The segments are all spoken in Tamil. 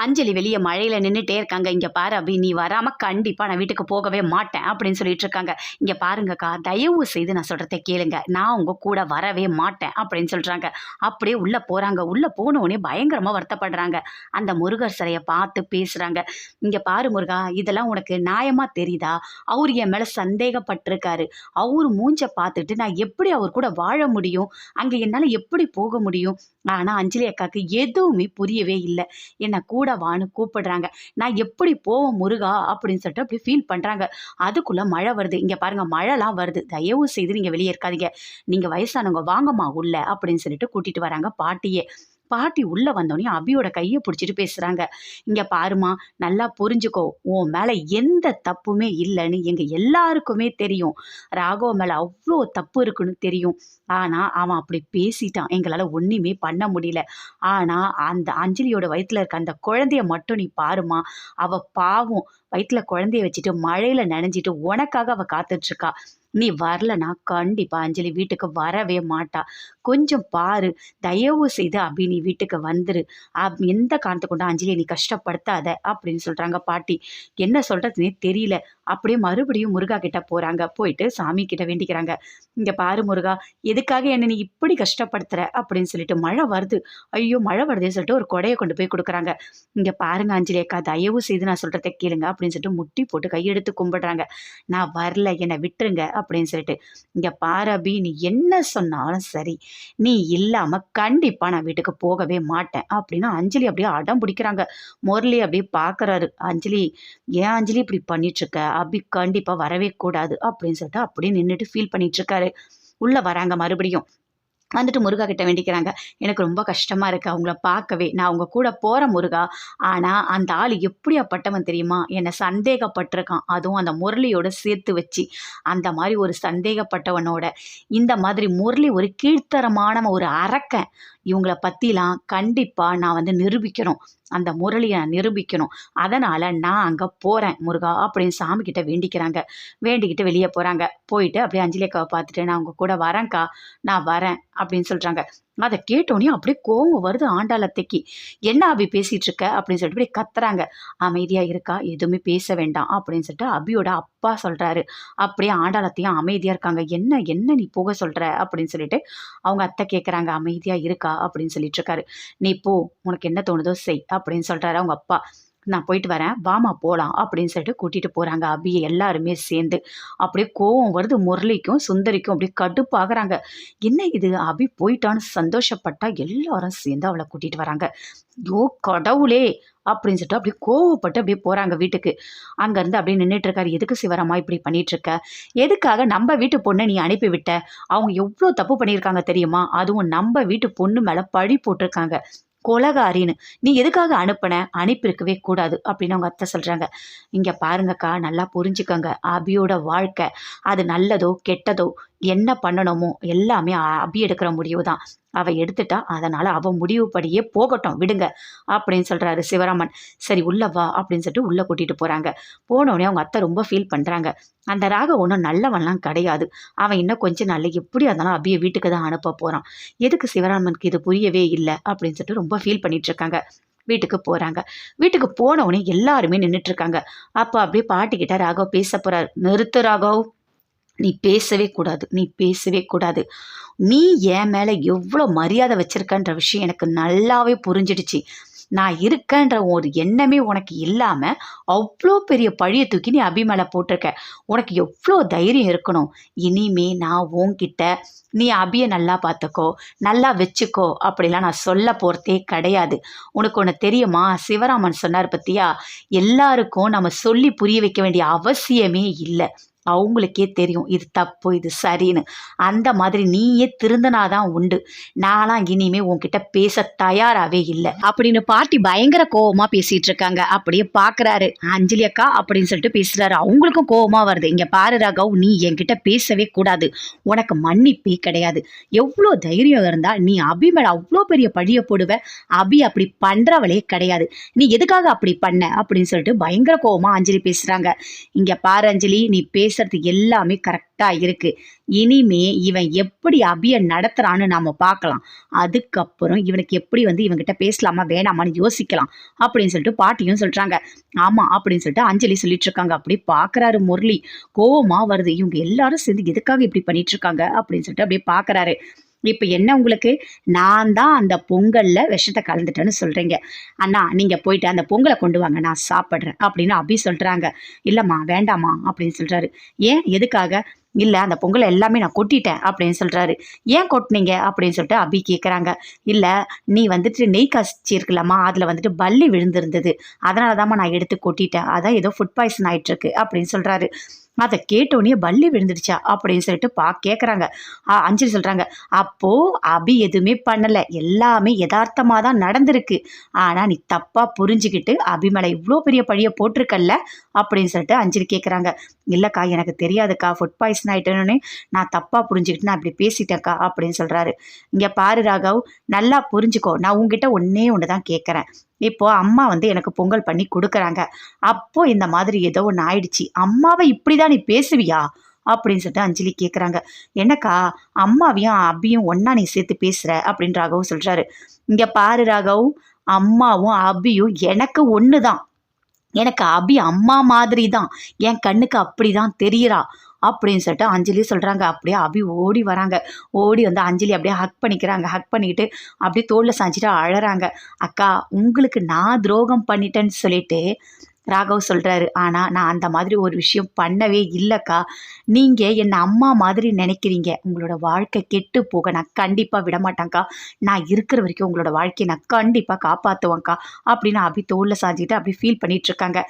அஞ்சலி வெளியே மழையில நின்றுட்டே இருக்காங்க. இங்க பாரு அபி, நீ வராம கண்டிப்பா நான் வீட்டுக்கு போகவே மாட்டேன் அப்படின்னு சொல்லிட்டு இருக்காங்க. இங்க பாருங்கக்கா, தயவு செய்து நான் சொல்றதை கேளுங்க, நான் உங்க கூட வரவே மாட்டேன் அப்படின்னு சொல்றாங்க. அப்படியே உள்ள போறாங்க. உள்ள போன உடனே பயங்கரமா வருத்தப்படுறாங்க. அந்த முருகர் சிலையை பார்த்து பேசுறாங்க. இங்க பாரு முருகா, இதெல்லாம் உனக்கு நியாயமா தெரியுதா? அவரு என் மேல சந்தேகப்பட்டிருக்காரு. அவரு மூஞ்ச பார்த்துட்டு நான் எப்படி அவர் கூட வாழ முடியும்? அங்க என்னால எப்படி போக முடியும்? ஆனா அஞ்சலி அக்காக்கு எதுவுமே புரியவே இல்லை. என்ன கூட வான்னு கூப்பிடுறாங்க. நான் எப்படி போவேன் முருகா அப்படின்னு சொல்லிட்டு அப்படி ஃபீல் பண்றாங்க. அதுக்குள்ள மழை வருது. இங்க பாருங்க, மழைலாம் வருது. தயவு செய்து நீங்க வெளியே இருக்காதீங்க. நீங்க வயசானவங்க வாங்கம்மா உள்ள அப்படின்னு சொல்லிட்டு கூட்டிட்டு வராங்க பாட்டியே. பாட்டி உள்ள வந்தோடனே அபியோட கையை பிடிச்சிட்டு பேசுறாங்க. இங்க பாருமா, நல்லா புரிஞ்சுக்கோ, உன் மேல எந்த தப்புமே இல்லைன்னு எங்க எல்லாருக்குமே தெரியும். ராகவ மேல அவ்வளோ தப்பு இருக்குன்னு தெரியும். ஆனா அவன் அப்படி பேசிட்டான், எங்களால ஒண்ணுமே பண்ண முடியல. ஆனா அந்த அஞ்சலியோட வயித்துல இருக்க அந்த குழந்தைய மட்டும் நீ பாருமா. அவ பாவம், வயித்துல குழந்தைய வச்சுட்டு மழையில நனைஞ்சிட்டு உனக்காக அவ காத்துட்டு இருக்கா. நீ வரலனா கண்டிப்பா அஞ்சலி வீட்டுக்கு வரவே மாட்டா. கொஞ்சம் பாரு, தயவு செய்து அபி நீ வீட்டுக்கு வந்துரு. எந்த காரணத்தை கொண்டு அஞ்சலியை நீ கஷ்டப்படுத்தாத அப்படின்னு சொல்றாங்க பாட்டி. என்ன சொல்றதுன்னே தெரியல. அப்படியே மறுபடியும் முருகா கிட்ட போறாங்க. போயிட்டு சாமி கிட்ட வேண்டிக்கிறாங்க. இங்க பாரு முருகா, எதுக்காக என்ன நீ இப்படி கஷ்டப்படுத்துற அப்படின்னு சொல்லிட்டு. மழை வருது. ஐயோ மழை வருதுன்னு சொல்லிட்டு ஒரு கொடையை கொண்டு போய் கொடுக்குறாங்க. இங்க பாருங்க அஞ்சலி அக்கா, தயவு செய்து நான் சொல்றதை கேளுங்க அப்படின்னு சொல்லிட்டு முட்டி போட்டு கையெடுத்து கும்பிடுறாங்க. நான் வரல, என்னை விட்டுருங்க அப்படின்னு சொல்லிட்டு. இங்க பாரு அபி, நீ என்ன சொன்னாலும் சரி, நீ இல்லாம கண்டிப்பா நான் வீட்டுக்கு போகவே மாட்டேன் அப்படின்னு அஞ்சலி அப்படியே அடம் பிடிக்கிறாங்க. முரளி அப்படியே பாக்குறாரு. அஞ்சலி, ஏன் அஞ்சலி இப்படி பண்ணிட்டு இருக்க? அபி கண்டிப்பா வரவே கூடாது அப்படின்னு சொல்லிட்டு அப்படியே நின்றுட்டு ஃபீல் பண்ணிட்டு இருக்காரு. உள்ள வராங்க மறுபடியும். வந்துட்டு முருகா கிட்ட வேண்டிக்கிறாங்க. எனக்கு ரொம்ப கஷ்டமா இருக்கு அவங்கள பார்க்கவே. நான் உங்க கூட போறேன் முருகா. ஆனா அந்த ஆள் எப்படியாப்பட்டவன் தெரியுமா? என்னை சந்தேகப்பட்டிருக்கான். அதுவும் அந்த முரளியோட சேர்த்து வச்சு. அந்த மாதிரி ஒரு சந்தேகப்பட்டவனோட இந்த மாதிரி முரளி ஒரு கீழ்த்தரமான ஒரு அரக்கன். இவங்கள பத்திலாம் கண்டிப்பா நான் வந்து நிரூபிக்கணும். அந்த முரளியை நான் நிரூபிக்கணும். அதனால நான் அங்க போறேன் முருகா அப்படின்னு சாமி கிட்ட வேண்டிக்கிறாங்க. வேண்டிக்கிட்டு வெளியே போறாங்க. போயிட்டு அப்படியே அஞ்சலி அக்காவை பார்த்துட்டு, நான் உங்க கூட வரேன்க்கா, நான் வரேன் அப்படின்னு சொல்றாங்க. அதை கேட்டோன்னே அப்படியே கோவம் வருது ஆண்டாளத்தைக்கு. என்ன அபி பேசிட்டு இருக்க அப்படின்னு சொல்லிட்டு அப்படியே கத்துறாங்க. அமைதியா இருக்கா, எதுவுமே பேச வேண்டாம் அப்படின்னு சொல்லிட்டு அபியோட அப்பா சொல்றாரு. அப்படியே ஆண்டாளத்தையும் அமைதியா இருக்காங்க. என்ன என்ன நீ போக சொல்ற அப்படின்னு சொல்லிட்டு அவங்க அத்தை கேட்குறாங்க. அமைதியா இருக்கா அப்படின்னு சொல்லிட்டு இருக்காரு. நீ போ, உனக்கு என்ன தோணுதோ செய் அப்படின்னு சொல்றாரு அவங்க அப்பா. நான் போயிட்டு வரேன், வாமா போலாம் அப்படின்னு சொல்லிட்டு கூட்டிட்டு போறாங்க அபியை எல்லாருமே சேர்ந்து. அப்படியே கோவம் வருது முரளிக்கும் சுந்தரிக்கும். அப்படியே கடுப்பாகிறாங்க. என்ன இது, அபி போயிட்டான்னு சந்தோஷப்பட்டா எல்லாரும் சேர்ந்து அவளை கூட்டிட்டு வராங்க. ஐயோ கடவுளே அப்படின்னு சொல்லிட்டு அப்படியே கோவப்பட்டு அப்படியே போறாங்க வீட்டுக்கு. அங்கேருந்து அப்படியே நின்றுட்டு இருக்காரு. எதுக்கு சிவராமா இப்படி பண்ணிட்டு இருக்க? எதுக்காக நம்ம வீட்டு பொண்ணை நீ அனுப்பி விட்ட? அவங்க எவ்வளோ தப்பு பண்ணியிருக்காங்க தெரியுமா? அதுவும் நம்ம வீட்டு பொண்ணு மேலே பழி போட்டிருக்காங்க, கொலகாரின்னு. நீ எதுக்காக அனுப்பின? அனுப்பியிருக்கவே கூடாது அப்படின்னு அவங்க அத்தை சொல்றாங்க. இங்க பாருங்கக்கா, நல்லா புரிஞ்சுக்கோங்க. அபியோட வாழ்க்கை அது நல்லதோ கெட்டதோ என்ன பண்ணணுமோ எல்லாமே அபி எடுக்கிற முடிவு தான். அவ எடுத்துட்டா, அதனால அவ முடிவுப்படியே போகட்டும், விடுங்க அப்படின்னு சொல்றாரு சிவராமன். சரி உள்ள வா அப்படின்னு சொல்லிட்டு உள்ள கூட்டிட்டு போறாங்க. போனோடனே அவங்க அத்தை ரொம்ப ஃபீல் பண்றாங்க. அந்த ராக ஒன்றும் நல்லவன்லாம் கிடையாது. அவன் இன்னும் கொஞ்ச நாள்ல எப்படி இருந்தாலும் அபியை வீட்டுக்கு தான் அனுப்ப போறான். எதுக்கு சிவராமனுக்கு இது புரியவே இல்லை அப்படின்னு சொல்லிட்டு ரொம்ப ஃபீல் பண்ணிட்டு இருக்காங்க. வீட்டுக்கு போறாங்க. வீட்டுக்கு போனவுடனே எல்லாருமே நின்றுட்டு இருக்காங்க. அப்ப அப்படியே பாட்டிக்கிட்ட ராகவ் பேச போறாரு. நிறுத்து ராகவ், நீ பேசவே கூடாது, நீ பேசவே கூடாது. நீ என் மேல எவ்வளோ மரியாதை வச்சிருக்கன்ற விஷயம் எனக்கு நல்லாவே புரிஞ்சிடுச்சு. நான் இருக்கேன்ற ஒரு எண்ணமே உனக்கு இல்லாம அவ்வளோ பெரிய பழியை தூக்கி நீ அபி மேல போட்டிருக்க. உனக்கு எவ்வளோ தைரியம் இருக்கணும்? இனிமே நான் உன்கிட்ட நீ அபியை நல்லா பார்த்துக்கோ, நல்லா வச்சுக்கோ அப்படிலாம் நான் சொல்ல போகிறதே கிடையாது. உனக்கு ஒன்று தெரியுமா? சிவராமன் சொன்னார் பத்தியா, எல்லாருக்கும் நம்ம சொல்லி புரிய வைக்க வேண்டிய அவசியமே இல்லை. அவங்களுக்கே தெரியும் இது தப்பு இது சரின்னு. அந்த மாதிரி நீயே திருந்தனாதான் உண்டு. நான்லாம் இனிமே உன்கிட்ட பேச தயாராகவே இல்லை அப்படின்னு பாட்டி பயங்கர கோவமா பேசிட்டு இருக்காங்க. அப்படியே பாக்குறாரு அஞ்சலி அக்கா அப்படின்னு சொல்லிட்டு பேசுறாரு. அவங்களுக்கும் கோவமா வருது. இங்க பாரு ராகவ், நீ என்கிட்ட பேசவே கூடாது. உனக்கு மன்னிப்பே கிடையாது. எவ்வளோ தைரியம் இருந்தா நீ அபி மேல அவ்வளோ பெரிய பழிய போடுவ? அபி அப்படி பண்றவளே கிடையாது. நீ எதுக்காக அப்படி பண்ண அப்படின்னு சொல்லிட்டு பயங்கர கோவமா அஞ்சலி பேசுறாங்க. இங்க பாரு அஞ்சலி, நீ பேச பேசுறது எல்லாமே கரெக்டாக இருக்குது. இனிமே இவன் எப்படி அபியை நடத்துகிறான்னு நாம் பார்க்கலாம். அதுக்கப்புறம் இவனுக்கு எப்படி வந்து இவன்கிட்ட பேசலாமா வேணாமான்னு யோசிக்கலாம் அப்படின்னு சொல்லிட்டு பாட்டியும் சொல்கிறாங்க. ஆமாம் அப்படின்னு சொல்லிட்டு அஞ்சலி சொல்லிட்டு இருக்காங்க. அப்படி பார்க்குறாரு முரளி. கோவமாக வருது. இவங்க எல்லாரும் சேர்ந்து எதுக்காக இப்படி பண்ணிட்டு இருக்காங்க அப்படின்னு சொல்லிட்டு அப்படியே பார்க்குறாரு. இப்போ என்ன உங்களுக்கு, நான் தான் அந்த பொங்கல்ல விஷத்தை கலந்துட்டேன்னு சொல்றீங்க. அண்ணா நீங்க போயிட்டு அந்த பொங்கலை கொண்டு வாங்க, நான் சாப்பிட்றேன் அப்படின்னு அபி சொல்றாங்க. இல்லம்மா வேண்டாமா அப்படின்னு சொல்றாரு. ஏன் எதுக்காக? இல்லை அந்த பொங்கலை எல்லாமே நான் கொட்டிட்டேன் அப்படின்னு சொல்கிறாரு. ஏன் கொட்டினீங்க அப்படின்னு சொல்லிட்டு அபி கேட்குறாங்க. இல்லை நீ வந்துட்டு நெய் காய்ச்சி இருக்கலாமா, அதில் வந்துட்டு பல்லி விழுந்திருந்தது, அதனால தாம்மா நான் எடுத்து கொட்டிட்டேன், அதான் ஏதோ ஃபுட் பாய்சன் ஆகிட்டுருக்கு அப்படின்னு சொல்கிறாரு. அதை கேட்டோடனே பல்லி விழுந்துடுச்சா அப்படின்னு சொல்லிட்டு கேட்குறாங்க. அஞ்சலி சொல்கிறாங்க. அப்போது அபி எதுவுமே பண்ணலை, எல்லாமே யதார்த்தமாக தான் நடந்திருக்கு. ஆனால் நீ தப்பாக புரிஞ்சுக்கிட்டு அபி மேலே இவ்வளோ பெரிய பழியை போட்டிருக்கல்ல அப்படின்னு சொல்லிட்டு அஞ்சலி கேட்குறாங்க. இல்லைக்கா எனக்கு தெரியாதுக்கா, ஃபுட் பாய்சன் ஆகிட்டேன்னு நான் தப்பாக புரிஞ்சுக்கிட்டு நான் இப்படி பேசிட்டேன்க்கா அப்படின்னு சொல்கிறாரு. இங்கே பாரு ராகவ், நல்லா புரிஞ்சுக்கோ, நான் உங்ககிட்ட ஒன்றே ஒன்று தான் கேட்குறேன். இப்போது அம்மா வந்து எனக்கு பொங்கல் பண்ணி கொடுக்குறாங்க, அப்போது இந்த மாதிரி ஏதோ ஒன்று ஆயிடுச்சு, அம்மாவை இப்படி தான் நீ பேசுவியா அப்படின்னு சொல்லிட்டு அஞ்சலி கேட்குறாங்க. என்னக்கா அம்மாவையும் அபியும் ஒன்றா நீ சேர்த்து பேசுகிற அப்படின்னு ராகவ் சொல்கிறாரு. இங்கே பாரு ராகவ், அம்மாவும் அபியும் எனக்கு ஒன்று தான். எனக்கு அபி அம்மா மாதிரி தான், என் கண்ணுக்கு அப்படி தான் தெரியுறா அப்படின்னு சொல்லிட்டு அஞ்சலி சொல்கிறாங்க. அப்படியே அபி ஓடி வராங்க. ஓடி வந்து அஞ்சலி அப்படியே ஹக் பண்ணிக்கிறாங்க. ஹக் பண்ணிக்கிட்டு அப்படியே தோளில் சாஞ்சிட்டு அழறாங்க. அக்கா உங்களுக்கு நான் துரோகம் பண்ணிட்டேன்னு சொல்லிட்டு ராகவ் சொல்கிறாரு. ஆனால் நான் அந்த மாதிரி ஒரு விஷயம் பண்ணவே இல்லைக்கா, நீங்கள் என்னை அம்மா மாதிரி நினைக்கிறீங்க, உங்களோட வாழ்க்கை கெட்டு போக நான் கண்டிப்பாக விடமாட்டேங்க்கா, நான் இருக்கிற வரைக்கும் உங்களோட வாழ்க்கையை நான் கண்டிப்பாக காப்பாற்றுவேங்க்கா அப்படின்னு அபி தோளில் சாஞ்சிட்டு அப்படி ஃபீல் பண்ணிகிட்ருக்காங்க.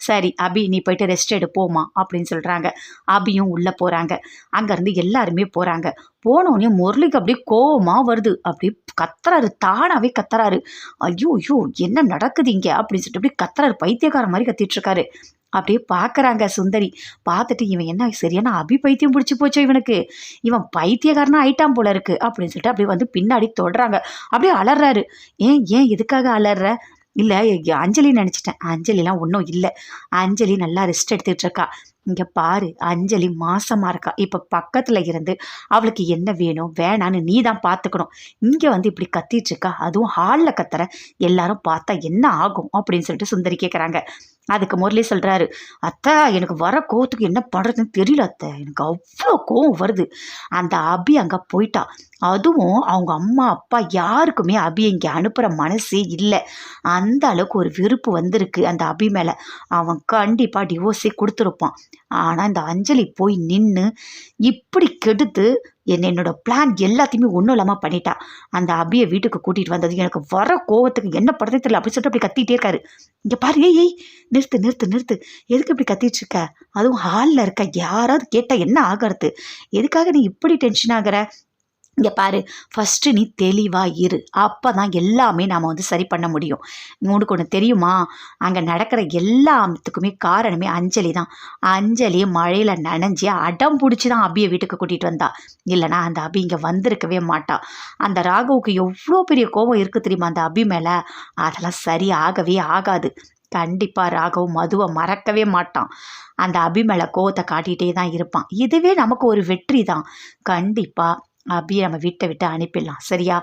சரி அபி நீ போயிட்டு ரெஸ்ட் எடுப்போமா அப்படின்னு சொல்கிறாங்க. அபியும் உள்ளே போகிறாங்க. அங்கேருந்து எல்லாருமே போகிறாங்க. போனோடனே முரளிக்கு அப்படியே கோவமாக வருது. அப்படி கத்துறாரு, தானாகவே கத்துறாரு. ஐயோ ஐயோ என்ன நடக்குது இங்கே அப்படின்னு சொல்லிட்டு அப்படியே கத்துறாரு, பைத்தியக்கார மாதிரி கத்திட்டுருக்காரு. அப்படியே பார்க்குறாங்க சுந்தரி. பார்த்துட்டு இவன் என்ன சரியான அபி பைத்தியம் பிடிச்சி போச்சோ இவனுக்கு, இவன் பைத்தியக்காரனா ஆயிட்டான் போல இருக்குது அப்படின்னு சொல்லிட்டு அப்படியே வந்து பின்னாடி தொடுறாங்க. அப்படியே அலறாரு. ஏன் ஏன் எதுக்காக அலற? இல்லை அஞ்சலி நினச்சிட்டேன். அஞ்சலிலாம் ஒன்றும் இல்லை, அஞ்சலி நல்லா ரெஸ்ட் எடுத்துகிட்டு இருக்கா. இங்கே பாரு அஞ்சலி மாசமாக இருக்கா, இப்போ பக்கத்தில் இருந்து அவளுக்கு என்ன வேணும் வேணான்னு நீ தான் பார்த்துக்கணும். இங்கே வந்து இப்படி கத்திட்டு இருக்கா, அதுவும் ஹாலில் கத்துற, எல்லாரும் பார்த்தா என்ன ஆகும் அப்படின்னு சொல்லிட்டு சுந்தரி கேட்குறாங்க. அதுக்கு முரளி சொல்கிறாரு. அத்தை எனக்கு வர கோவத்துக்கு என்ன பண்ணுறதுன்னு தெரியல அத்தை, எனக்கு அவ்வளோ கோவம் வருது. அந்த அபி அங்கே போயிட்டா, அதுவும் அவங்க அம்மா அப்பா யாருக்குமே அபியை இங்கே அனுப்புகிற மனசே இல்லை. அந்த அளவுக்கு ஒரு வெறுப்பு வந்திருக்கு அந்த அபி மேலே. அவன் கண்டிப்பாக டிவோர்ஸே கொடுத்துருப்பான். ஆனால் இந்த அஞ்சலி போய் நின்று இப்படி கெடுத்து என்னோட பிளான் எல்லாத்தையுமே ஒன்றும் இல்லாமல் பண்ணிட்டா. அந்த அபியை வீட்டுக்கு கூட்டிகிட்டு வந்தது எனக்கு வர கோவத்துக்கு என்ன படுறதே தெரியல அப்படின்னு சொல்லிட்டு அப்படி கத்திகிட்டே இருக்காரு. இங்கே பாரு, ஏய் நிறுத்து நிறுத்து நிறுத்து, எதுக்கு இப்படி கத்திட்டு இருக்க, அதுவும் ஹாலில் இருக்க, யாராவது கேட்டால் என்ன ஆகிறது, எதுக்காக நீ இப்படி டென்ஷன் ஆகிற? இங்கே பாரு, ஃபஸ்ட்டு நீ தெளிவாக இரு, அப்போ தான் எல்லாமே நாம் வந்து சரி பண்ண முடியும். உனக்கு ஒன்று தெரியுமா, அங்கே நடக்கிற எல்லாத்துக்குமே காரணமே அஞ்சலி தான். அஞ்சலி மழையில் நனைஞ்சி அடம் பிடிச்சி தான் அபியை வீட்டுக்கு கூட்டிகிட்டு வந்தா, இல்லைனா அந்த அபி இங்கே வந்திருக்கவே மாட்டா. அந்த ராகவுக்கு எவ்வளோ பெரிய கோபம் இருக்குது தெரியுமா அந்த அபி மேலே, அதெல்லாம் சரி ஆகவே ஆகாது. கண்டிப்பாக ராகவ் மதுவை மறக்கவே மாட்டான். அந்த அபி மேலே கோவத்தை காட்டிகிட்டே தான் இருப்பான். இதுவே நமக்கு ஒரு வெற்றி தான். கண்டிப்பாக அபியை நம்ம வீட்டை விட்டு அனுப்பிடலாம், சரியா?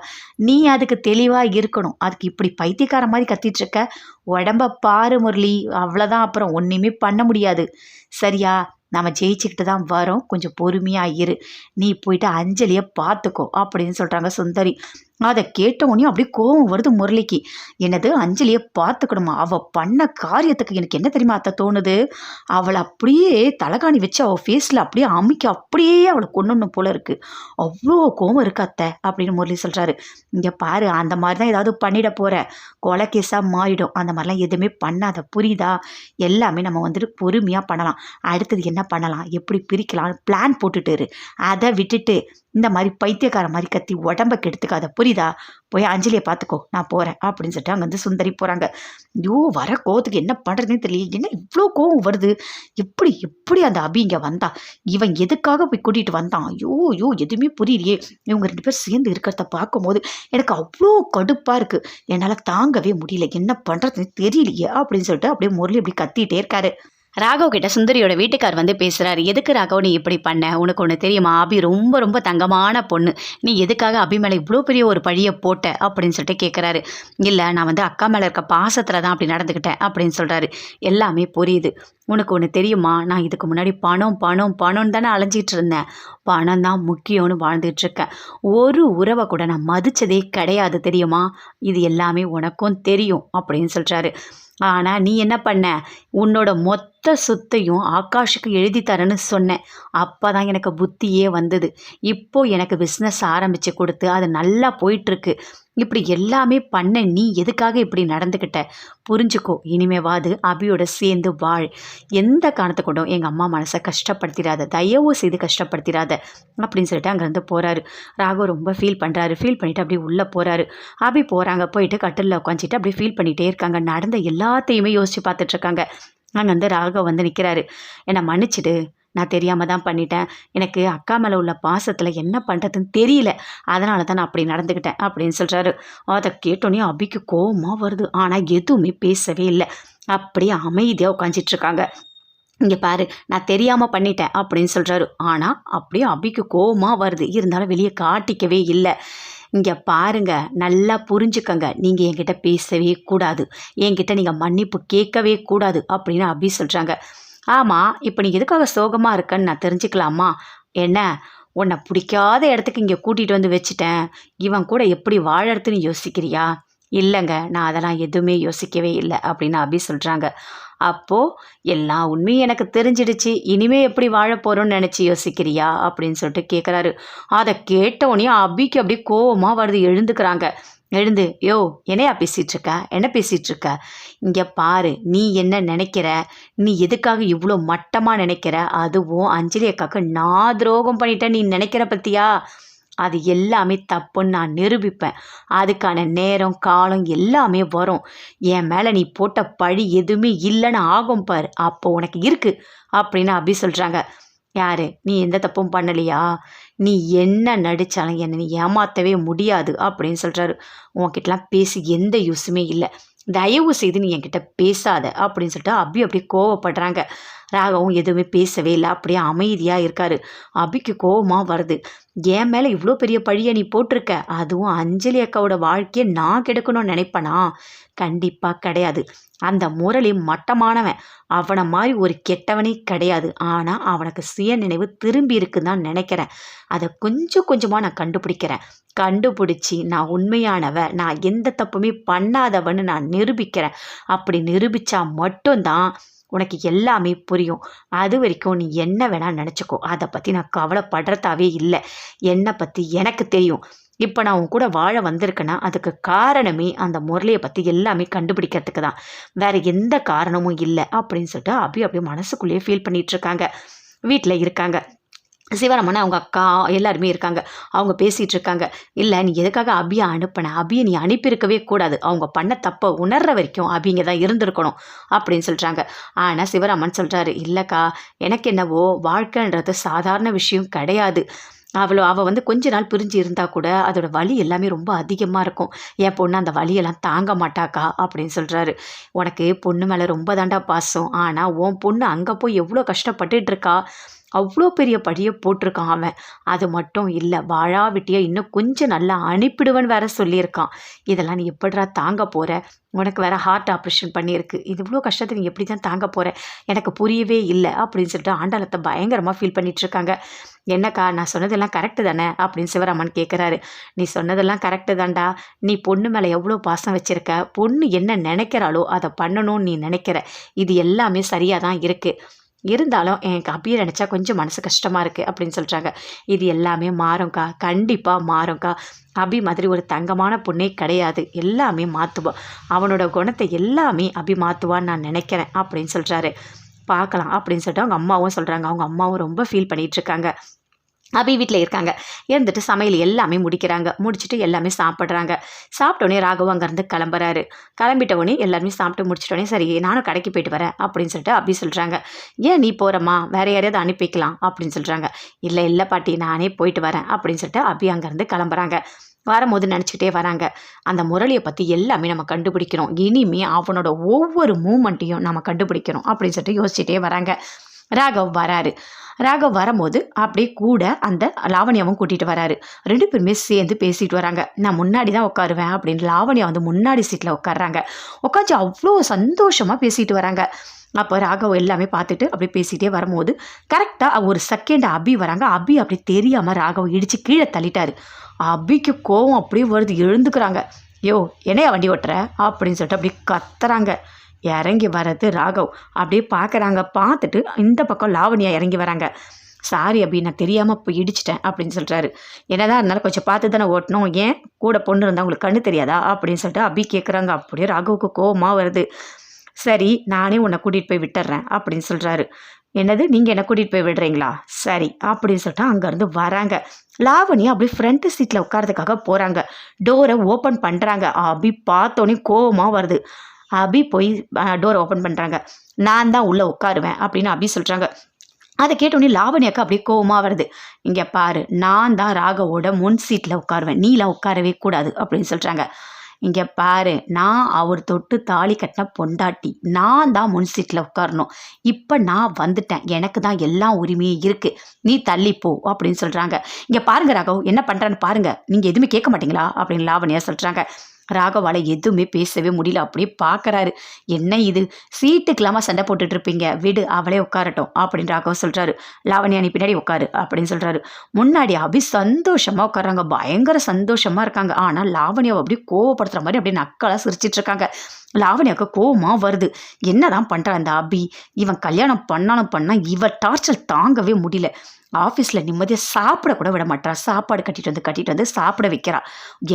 நீ அதுக்கு தெளிவாக இருக்கணும். அதுக்கு இப்படி பைத்தியக்கார மாதிரி கத்திட்டுருக்க, உடம்ப பாரு முரளி, அவ்வளோதான், அப்புறம் ஒன்றுமே பண்ண முடியாது, சரியா? நம்ம ஜெயிச்சுக்கிட்டு தான் வரோம், கொஞ்சம் பொறுமையாக இரு, நீ போயிட்டு அஞ்சலியை பார்த்துக்கோ அப்படின்னு சொல்கிறாங்க சுந்தரி. அதை கேட்டவுடனே அப்படியே கோவம் வருது முரளிக்கு. என்னது அஞ்சலியை பார்த்துக்கணுமா? அவள் பண்ண காரியத்துக்கு எனக்கு என்ன தெரியுமா அத்தை தோணுது, அவளை அப்படியே தலகாணி வச்சு அவள் ஃபேஸில் அப்படியே அமுக்கி அப்படியே அவளை கொண்டுணும் போல இருக்குது, அவ்வளோ கோவம் இருக்கு அத்தை அப்படின்னு முரளி சொல்கிறாரு. இங்கே பாரு, அந்த மாதிரி தான் ஏதாவது பண்ணிட போகிற, கொலை கேஸாக மாறிடும், அந்த மாதிரிலாம் எதுவுமே பண்ணாத, புரியுதா? எல்லாமே நம்ம வந்துட்டு பொறுமையாக பண்ணலாம். அடுத்தது என்ன பண்ணலாம், எப்படி பிரிக்கலாம் பிளான் போட்டுட்டு, அதை விட்டுட்டு இந்த மாதிரி பைத்தியக்கார மாதிரி கத்தி உடம்ப கெடுத்துக்காத, புரியுதா? போய் அஞ்சலியை பார்த்துக்கோ, நான் போகிறேன் அப்படின்னு சொல்லிட்டு அங்கே வந்து சுந்தரி போகிறாங்க. ஐயோ வர கோவத்துக்கு என்ன பண்ணுறதுன்னு தெரியல, என்ன இவ்வளோ கோவம் வருது, எப்படி எப்படி அந்த அபி இங்கே வந்தா, இவன் எதுக்காக போய் கூட்டிகிட்டு வந்தான், ஐயோ ஐயோ எதுவுமே புரியலையே. இவங்க 2 பேர் சேர்ந்து இருக்கிறத பார்க்கும்போது எனக்கு அவ்வளோ கடுப்பாக இருக்குது, என்னால் தாங்கவே முடியல, என்ன பண்ணுறதுன்னு தெரியலையே அப்படின்னு சொல்லிட்டு அப்படியே முரளி அப்படி கத்திகிட்டே இருக்காரு. ராகவ் கிட்ட சுந்தரியோட வீட்டுக்கார் வந்து பேசுறாரு. எதுக்கு ராகவ் நீ இப்படி பண்ண? உனக்கு ஒன்று தெரியுமா? அபி ரொம்ப ரொம்ப தங்கமான பொண்ணு. நீ எதுக்காக அபி மேலே இவ்வளோ பெரிய ஒரு பழியை போட்ட அப்படின்னு சொல்லிட்டு கேட்குறாரு. இல்லை, நான் வந்து அக்கா மேலே இருக்க பாசத்தில் தான் அப்படி நடந்துக்கிட்டேன் அப்படின்னு சொல்கிறாரு. எல்லாமே புரியுது. உனக்கு ஒன்று தெரியுமா? நான் இதுக்கு முன்னாடி பணம் பணம் பணம்னு தானே அலைஞ்சிட்டு இருந்தேன். பணம் தான் முக்கியம்னு வாழ்ந்துட்டு இருக்கேன். ஒரு உறவை கூட நான் மதிச்சதே கிடையாது தெரியுமா? இது எல்லாமே உனக்கும் தெரியும் அப்படின்னு சொல்கிறாரு. ஆனால் நீ என்ன பண்ண? உன்னோட மொத்த சொத்தையும் ஆகாஷுக்கு எழுதி தரேன்னு சொன்னேன். அப்போ தான் எனக்கு புத்தியே வந்தது. இப்போ எனக்கு பிஸ்னஸ் ஆரம்பித்து கொடுத்து அது நல்லா போயிட்டுருக்கு. இப்படி எல்லாமே பண்ண நீ எதுக்காக இப்படி நடந்துக்கிட்ட? புரிஞ்சுக்கோ, இனிமேவாது அபியோட சேர்ந்து வாழ். எந்த காரணத்தை கொண்டும் எங்கள் அம்மா மனசை கஷ்டப்படுத்திடாத, தயவு செய்து கஷ்டப்படுத்திடாத அப்படின்னு சொல்லிட்டு அங்கேருந்து போகிறாரு. ராகவ் ரொம்ப ஃபீல் பண்ணுறாரு. ஃபீல் பண்ணிவிட்டு அப்படியே உள்ளே போகிறாரு. அபி போகிறாங்க. போயிட்டு கட்டிலில் உட்காந்துட்டு அப்படியே ஃபீல் பண்ணிகிட்டே இருக்காங்க. நடந்த எல்லாத்தையுமே யோசித்து பார்த்துட்ருக்காங்க. அங்கேருந்து ராகவ் வந்து நிற்கிறாரு. என்னை மன்னிச்சிடு, நான் தெரியாமல் தான் பண்ணிட்டேன். எனக்கு அக்கா மேலே உள்ள பாசத்தில் என்ன பண்ணுறதுன்னு தெரியல. அதனால தான் நான் அப்படி நடந்துக்கிட்டேன் அப்படின்னு சொல்கிறாரு. அதை கேட்டோன்னே அபிக்கு கோவமாக வருது. ஆனால் எதுவுமே பேசவே இல்லை. அப்படியே அமைதியாக உட்காந்துட்ருக்காங்க. இங்கே பாரு, நான் தெரியாமல் பண்ணிட்டேன் அப்படின்னு சொல்கிறாரு. ஆனால் அப்படியே அபிக்கு கோவமாக வருது. இருந்தாலும் வெளியே காட்டிக்கவே இல்லை. இங்கே பாருங்க, நல்லா புரிஞ்சுக்கங்க. நீங்கள் என்கிட்ட பேசவே கூடாது, என்கிட்ட நீங்கள் மன்னிப்பு கேட்கவே கூடாது அப்படின்னு அபி சொல்கிறாங்க. ஆமாம், இப்போ நீ எதுக்காக சோகமாக இருக்கன்னு நான் தெரிஞ்சுக்கலாமா? என்ன, உன்னை பிடிக்காத இடத்துக்கு இங்கே கூட்டிகிட்டு வந்து வச்சுட்டேன், இவன் கூட எப்படி வாழறதுன்னு யோசிக்கிறியா? இல்லைங்க, நான் அதெல்லாம் எதுவுமே யோசிக்கவே இல்லை அப்படின்னு அபி சொல்கிறாங்க. அப்போது எல்லா உண்மையும் எனக்கு தெரிஞ்சிடுச்சு, இனிமே எப்படி வாழ போகிறோன்னு நினச்சி யோசிக்கிறியா அப்படின்னு சொல்லிட்டு கேட்குறாரு. அதை கேட்டோடனே அபிக்கு அப்படியே கோவமாக வருது. எழுந்துக்கிறாங்க. எழுந்து, யோ என்னையா பேசிகிட்ருக்க? என்ன பேசிகிட்ருக்க? இங்கே பாரு, நீ என்ன நினைக்கிற? நீ எதுக்காக இவ்வளோ மட்டமாக நினைக்கிற? அதுவும் அஞ்சலி அக்காவுக்கு நான் துரோகம் பண்ணிட்டேன் நீ நினைக்கிற பற்றியா? அது எல்லாமே தப்புன்னு நான் நிரூபிப்பேன். அதுக்கான நேரம் காலம் எல்லாமே வரும். என் மேலே நீ போட்ட பழி எதுவுமே இல்லைன்னு ஆகும் பாரு, அப்போ உனக்கு இருக்குது அப்படின்னு அபி சொல்கிறாங்க. யார்? நீ எந்த தப்பும் பண்ணலையா? நீ என்ன நடித்தாலும் என்னை நீ ஏமாற்றவே முடியாது அப்படின்னு சொல்கிறாரு. உன்கிட்டலாம் பேசி எந்த யூஸுமே இல்லை, தயவு செய்து நீ என்கிட்ட பேசாத அப்படின்னு சொல்லிட்டு அபி அப்படியே கோவப்படுறாங்க. ராகவும் எதுவுமே பேசவே இல்லை, அப்படியே அமைதியாக இருக்காரு. அபிக்கு கோவமாக வருது. என் மேலே இவ்வளோ பெரிய பழியை நீ போட்டிருக்க, அதுவும் அஞ்சலி அக்காவோட வாழ்க்கையை நான் கெடுக்கணும்னு நினைப்பனா? கண்டிப்பாக கிடையாது. அந்த முரளி மட்டமானவன், அவனை மாதிரி ஒரு கெட்டவனே கிடையாது. ஆனால் அவனுக்கு சுயநினைவு திரும்பி இருக்குன்னு தான் நினைக்கிறேன். அதை கொஞ்சம் கொஞ்சமாக நான் கண்டுபிடிச்சி நான் உண்மையானவ, நான் எந்த தப்புமே பண்ணாதவன்னு நான் நிரூபிக்கிறேன். அப்படி நிரூபித்தா மட்டும்தான் உனக்கு எல்லாமே புரியும். அது வரைக்கும் நீ என்ன வேணால் நினச்சிக்கோ, அதை பற்றி நான் கவலைப்படுறதாவே இல்லை. என்னை பற்றி எனக்கு தெரியும். இப்போ நான் உன் கூட வாழ வந்திருக்கேன்னா அதுக்கு காரணமே அந்த முரளியை பற்றி எல்லாமே கண்டுபிடிக்கிறதுக்கு தான், வேறு எந்த காரணமும் இல்லை அப்படின்னு சொல்லிட்டு அப்படியே மனசுக்குள்ளேயே ஃபீல் பண்ணிகிட்ருக்காங்க. வீட்டில் இருக்காங்க. சிவராமன் அவங்க அக்கா எல்லாருமே இருக்காங்க. அவங்க பேசிகிட்டு இருக்காங்க. இல்லை, நீ எதுக்காக அபியை அனுப்பின? அபியை நீ அனுப்பியிருக்கவே கூடாது. அவங்க பண்ண தப்பை உணர்ற வரைக்கும் அபிங்க தான் இருந்திருக்கணும் அப்படின்னு சொல்கிறாங்க. ஆனால் சிவராமன் சொல்கிறாரு, இல்லைக்கா, எனக்கு என்னவோ வாழ்க்கைன்றது சாதாரண விஷயம் கிடையாது. அவள் வந்து கொஞ்ச நாள் பிரிஞ்சு இருந்தால் கூட அதோட வலி எல்லாமே ரொம்ப அதிகமாக இருக்கும். என் பொண்ணு அந்த வலியெல்லாம் தாங்க மாட்டாக்கா அப்படின்னு சொல்கிறாரு. உனக்கு பொண்ணு மேலே ரொம்ப தாண்டா பாசம். ஆனால் உன் பொண்ணு அங்கே போய் எவ்வளோ கஷ்டப்பட்டுட்டு இருக்கா, அவ்வளோ பெரிய பழியை போட்டிருக்கான் அவன். அது மட்டும் இல்லை, வாழா விட்டியா இன்னும் கொஞ்சம் நல்லா அனுப்பிடுவன் வேற சொல்லியிருக்கான். இதெல்லாம் நீ எப்படிடா தாங்க போகிற? உனக்கு வேற ஹார்ட் ஆப்ரேஷன் பண்ணியிருக்கு. இது இவ்வளோ கஷ்டத்தை நீ எப்படி தான் தாங்க போகிற? எனக்கு புரியவே இல்லை அப்படின்னு சொல்லிட்டு ஆண்டாளத்தை பயங்கரமாக ஃபீல் பண்ணிகிட்ருக்காங்க. என்னக்கா, நான் சொன்னதெல்லாம் கரெக்டு தானே அப்படின்னு சிவராமன் கேட்குறாரு. நீ சொன்னதெல்லாம் கரெக்டு தான்டா. நீ பொண்ணு மேலே எவ்வளோ பாசம் வச்சுருக்க, பொண்ணு என்ன நினைக்கிறாளோ அதை பண்ணணும்னு நீ நினைக்கிற. இது எல்லாமே சரியாக தான் இருக்குது. இருந்தாலும் எனக்கு அபியை நினச்சா கொஞ்சம் மனசு கஷ்டமாக இருக்குது அப்படின்னு சொல்கிறாங்க. இது எல்லாமே மாறும்க்கா, கண்டிப்பாக மாறும்க்கா. அபி மாதிரி ஒரு தங்கமான பொண்ணே கிடையாது. எல்லாமே மாற்றுவான். அவனோட குணத்தை எல்லாமே அபி மாற்றுவான்னு நான் நினைக்கிறேன் அப்படின்னு சொல்கிறாரு. பார்க்கலாம் அப்படின்னு சொல்லிட்டு அவங்க அம்மாவும் சொல்கிறாங்க. அவங்க அம்மாவும் ரொம்ப ஃபீல் பண்ணிகிட்ருக்காங்க. அபி வீட்டில் இருக்காங்க. இருந்துட்டு சமையல் எல்லாமே முடிக்கிறாங்க. முடிச்சுட்டு எல்லாமே சாப்பிட்றாங்க. சாப்பிட்டோன்னே ராகவ் அங்கேருந்து கிளம்புறாரு. கிளம்பிட்டோடனே எல்லாருமே சாப்பிட்டு முடிச்சிட்டோன்னே, சரி நானும் கடைக்கு போயிட்டு வரேன் அப்படின்னு சொல்லிட்டு அபி சொல்கிறாங்க. ஏன் நீ போகிறம்மா, வேறு யாரையாவது அனுப்பிக்கலாம் அப்படின்னு சொல்கிறாங்க. இல்லை பாட்டி, நானே போயிட்டு வரேன் அப்படின்னு சொல்லிட்டு அபி அங்கேருந்து கிளம்புறாங்க. வரும்போது நினச்சிக்கிட்டே வராங்க. அந்த முரளியை பற்றி எல்லாமே நம்ம கண்டுபிடிக்கிறோம். இனிமே அவனோட ஒவ்வொரு மூமெண்ட்டையும் நம்ம கண்டுபிடிக்கிறோம் அப்படின்னு சொல்லிட்டு யோசிச்சுட்டே வராங்க. ராகவ் வராரு. ராகவ் வரும்போது அப்படியே கூட அந்த லாவண்யாவும் கூட்டிகிட்டு வராரு. 2 பேருமே சேர்ந்து பேசிட்டு வராங்க. நான் முன்னாடி தான் உட்காருவேன் அப்படின்னு லாவண்யா வந்து முன்னாடி சீட்டில் உட்காடுறாங்க. உட்காந்து அவ்வளோ சந்தோஷமாக பேசிட்டு வராங்க. அப்போ ராகவ் எல்லாமே பார்த்துட்டு அப்படியே பேசிகிட்டே வரும்போது கரெக்டாக ஒரு செகண்ட் அபி வராங்க. அபி அப்படி தெரியாமல் ராகவ் இடித்து கீழே தள்ளிட்டாரு. அபிக்கு கோவம் அப்படியே வருது. எழுந்துக்கிறாங்க. யோ என்னையா வண்டி ஓட்டுற அப்படின்னு சொல்லிட்டு அப்படியே கத்துறாங்க. இறங்கி வர்றது ராகவ். அப்படியே பார்க்குறாங்க. பார்த்துட்டு இந்த பக்கம் லாவண்யா இறங்கி வராங்க. சாரி அபி, நான் தெரியாமல் போய் இடிச்சிட்டேன் அப்படின்னு சொல்கிறாரு. என்னதான் இருந்தாலும் கொஞ்சம் பார்த்து தானே ஓட்டணும், ஏன் கூட பொண்ணு இருந்தால் உங்களுக்கு கண்ணு தெரியாதா அப்படின்னு சொல்லிட்டு அபி கேட்குறாங்க. அப்படியே ராகவுக்கு கோவமாக வருது. சரி நானே உன்னை கூட்டிகிட்டு போய் விட்டுறேன் அப்படின்னு சொல்கிறாரு. என்னது, நீங்கள் என்னை கூட்டிகிட்டு போய் விடுறீங்களா? சரி அப்படின்னு சொல்லிட்டு அங்கேருந்து வராங்க. லாவணி அப்படியே ஃப்ரண்ட் சீட்டில் உட்காரதுக்காக போகிறாங்க. டோரை ஓப்பன் பண்ணுறாங்க. அபி பார்த்தோன்னே கோவமாக வருது. அபி போய் டோரை ஓப்பன் பண்ணுறாங்க. நான் தான் உள்ளே உட்காருவேன் அப்படின்னு அபி சொல்கிறாங்க. அதை கேட்டோடனே லாவண்யாக்கு அப்படியே கோவமாக வருது. இங்கே பாரு, நான் தான் ராகவோட முன் சீட்டில் உட்காருவேன், நீலாம் உட்காரவே கூடாது அப்படின்னு சொல்கிறாங்க. இங்கே பாரு, நான் அவர் தொட்டு தாலி கட்டின பொண்டாட்டி, நான் தான் முன் சீட்டில் உட்காரணும். இப்போ நான் வந்துட்டேன், எனக்கு தான் எல்லா உரிமையும் இருக்குது, நீ தள்ளிப்போ அப்படின்னு சொல்கிறாங்க. இங்கே பாருங்க ராகவ் என்ன பண்ணுறான்னு பாருங்கள், நீங்கள் எதுவுமே கேட்க மாட்டீங்களா அப்படின்னு லாவண்யா சொல்கிறாங்க. ராகவால் எதுவுமே பேசவே முடியல. அப்படியே பார்க்குறாரு. என்ன இது, சீட்டுக்கெல்லாமா சண்டை போட்டுட்டு இருப்பீங்க, விடு அவளே உட்காரட்டும் அப்படின்னு ராகவ் சொல்கிறாரு. லாவண்யா நீ பின்னாடி உட்காரு அப்படின்னு சொல்கிறாரு. முன்னாடி அபி சந்தோஷமாக உட்காராங்க. பயங்கர சந்தோஷமாக இருக்காங்க. ஆனால் லாவண்யாவை அப்படியே கோவப்படுத்துகிற மாதிரி அப்படியே நக்கலாக சிரிச்சிட்டு இருக்காங்க. லாவண்யாவுக்கு கோவமாக வருது. என்னதான் பண்ணுறான் அந்த அபி, இவன் கல்யாணம் பண்ணால் இவன் டார்ச்சர் தாங்கவே முடியல. ஆஃபீஸில் நிம்மதியாக சாப்பிட கூட விட மாட்டா. சாப்பாடு கட்டிட்டு வந்து சாப்பிட வைக்கிறா.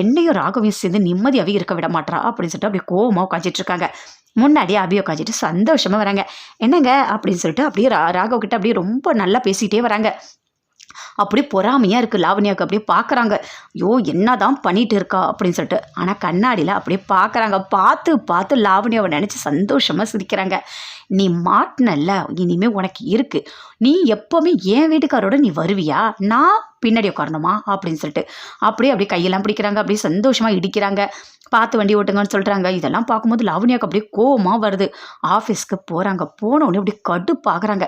என்னையும் ராகவையும் சேர்ந்து நிம்மதியாகவே இருக்க விட மாட்டா அப்படின்னு சொல்லிட்டு அப்படியே கோவமாக உட்காந்துட்டு இருக்காங்க. முன்னாடியே அபியை உட்காந்துட்டு சந்தோஷமாக வராங்க. என்னங்க அப்படின்னு சொல்லிட்டு அப்படியே ராகவ் கிட்ட அப்படியே ரொம்ப நல்லா பேசிகிட்டே வராங்க. அப்படியே பொறாமையாக இருக்குது லாவண்யாவுக்கு. அப்படியே பார்க்குறாங்க. ஐயோ என்ன தான் பண்ணிகிட்டு இருக்கா அப்படின்னு சொல்லிட்டு. ஆனால் கண்ணாடியில் அப்படியே பார்க்குறாங்க. பார்த்து லாவண்யாவை நினச்சி சந்தோஷமாக சிரிக்கிறாங்க. நீ மாட்டினல்ல, இனிமேல் உனக்கு இருக்குது. நீ எப்போவுமே என் வீட்டுக்காரோட நீ வருவியா, நான் பின்னாடி உட்காரணுமா அப்படின்னு சொல்லிட்டு அப்படியே கையெல்லாம் பிடிக்கிறாங்க. அப்படியே சந்தோஷமாக இடிக்கிறாங்க. பார்த்து வண்டி ஓட்டுங்கன்னு சொல்கிறாங்க. இதெல்லாம் பார்க்கும்போது லாவண்யாவுக்கு அப்படியே கோவமாக வருது. ஆஃபீஸ்க்கு போகிறாங்க. போனோடனே அப்படியே கடுப்பாகிறாங்க.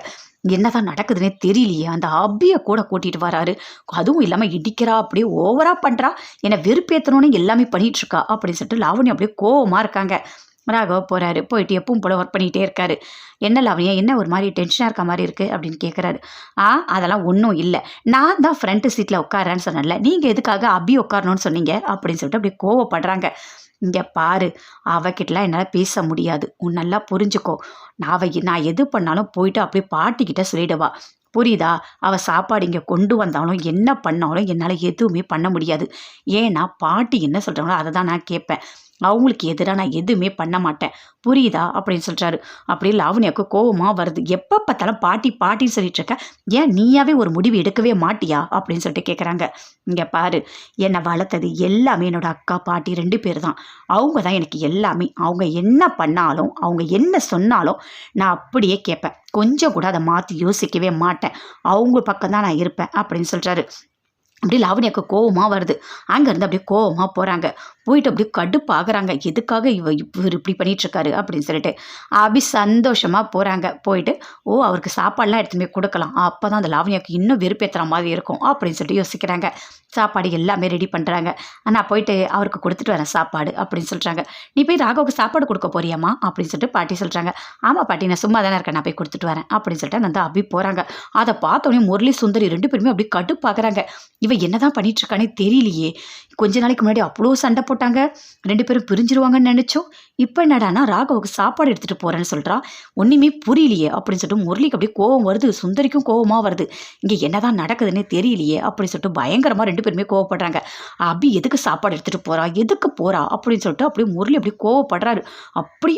என்னதான் நடக்குதுன்னே தெரியலையே. அந்த அபியை கூட கூட்டிகிட்டு வராரு. அதுவும் இல்லாமல் இடிக்கிறா, அப்படியே ஓவராக பண்ணுறா, என்னை வெறுப்பேற்றணுன்னு எல்லாமே பண்ணிகிட்ருக்கா அப்படின்னு சொல்லிட்டு லாவண்யா அப்படியே கோவமாக இருக்காங்க. ராகவ் போகிறாரு. போயிட்டு எப்பவும் போல ஒர்க் பண்ணிகிட்டே இருக்காரு. என்ன லாவண்யா, என்ன ஒரு மாதிரி டென்ஷனாக இருக்க மாதிரி இருக்குது அப்படின்னு கேட்குறாரு. அதெல்லாம் ஒன்றும் இல்லை, நான் தான் ஃப்ரண்ட் சீட்டில் உட்காரேன்னு சொன்னேன்ல, நீங்கள் எதுக்காக அபி உட்காரணும்னு சொன்னீங்க அப்படின்னு சொல்லிட்டு அப்படியே கோவப்படுறாங்க. இங்கே பாரு, அவகிட்டலாம் என்னால் பேச முடியாது, உன் நல்லா புரிஞ்சுக்கோ. நான் எது பண்ணாலும் போயிட்டு அப்படியே பாட்டிக்கிட்ட சொல்லிடுவா, புரியுதா? அவள் சாப்பாடு இங்கே கொண்டு வந்தாலும் என்ன பண்ணாலும் என்னால் எதுவுமே பண்ண முடியாது. ஏன்னா பாட்டி என்ன சொல்கிறாங்களோ அதை தான் நான் கேட்பேன். அவங்களுக்கு எதிராக நான் எதுவுமே பண்ண மாட்டேன், புரியுதா அப்படின்னு சொல்கிறாரு. அப்படியே லாவண்யாவுக்கு கோவமாக வருது. எப்போ பார்த்தாலும் பாட்டின்னு சொல்லிட்டு இருக்க, ஏன் நீயாவே ஒரு முடிவு எடுக்கவே மாட்டியா அப்படின்னு சொல்லிட்டு கேட்குறாங்க. இங்கே பாரு, என்னை வளர்த்தது எல்லாமே என்னோட அக்கா பாட்டி 2 பேர் தான். அவங்க தான் எனக்கு எல்லாமே. அவங்க என்ன பண்ணாலும், அவங்க என்ன சொன்னாலும் நான் அப்படியே கேட்பேன். கொஞ்சம் கூட அதை மாற்றி யோசிக்கவே மாட்டேன். அவங்க பக்கம் தான் நான் இருப்பேன் அப்படின்னு சொல்கிறாரு. அப்படியே லாவண்யாவுக்கு கோவமாக வருது. அங்கேருந்து அப்படியே கோவமாக போகிறாங்க. போயிட்டு அப்படியே கடுப்பாகிறாங்க. எதுக்காக இவர் இப்படி பண்ணிகிட்ருக்காரு அப்படின்னு சொல்லிட்டு. அபி சந்தோஷமாக போகிறாங்க. போயிட்டு அவருக்கு சாப்பாடெலாம் எடுத்துகிட்டு போய் கொடுக்கலாம், அப்போ தான் அந்த லாவண்யாவுக்கு இன்னும் வெறுப்பேற்றுற மாதிரி இருக்கும் அப்படின்னு சொல்லிட்டு யோசிக்கிறாங்க. சாப்பாடு எல்லாமே ரெடி பண்ணுறாங்க. நான் போயிட்டு அவருக்கு கொடுத்துட்டு வரேன் சாப்பாடு அப்படின்னு சொல்கிறாங்க. நீ போய் ராகவுக்கு சாப்பாடு கொடுக்க போறியாம்மா அப்படின்னு சொல்லிட்டு பாட்டி சொல்கிறாங்க. ஆமாம் பாட்டி, நான் சும்மா தானே இருக்கேன், நான் போய் கொடுத்துட்டு வரேன் அப்படின்னு சொல்லிட்டு அந்த அபி போகிறாங்க. அதை பார்த்தோன்னே முரளி சுந்தரி 2 பேருமே அப்படியே கடுப்பாகிறாங்க. இவன் என்னதான் பண்ணிட்டு இருக்கானே தெரியலையே. கொஞ்ச நாளைக்கு முன்னாடி அவ்வளோ சண்டை போட்டாங்க, 2 பேரும் பிரிஞ்சிருவாங்கன்னு நினச்சோம். இப்போ என்னடானா ராகவுக்கு சாப்பாடு எடுத்துகிட்டு போகிறேன்னு சொல்கிறா, ஒன்றுமே புரியலையே அப்படின்னு சொல்லிட்டு முரளிக்கு அப்படியே கோவம் வருது. சுந்தரிக்கும் கோவமாக வருது. இங்கே என்னதான் நடக்குதுன்னே தெரியலையே அப்படின்னு சொல்லிட்டு பயங்கரமாக 2 பேருமே கோவப்படுறாங்க. அபி எதுக்கு சாப்பாடு எடுத்துகிட்டு போகிறா, எதுக்கு போகிறா அப்படின்னு சொல்லிட்டு அப்படியே முரளி அப்படியே கோவப்படுறாரு. அப்படி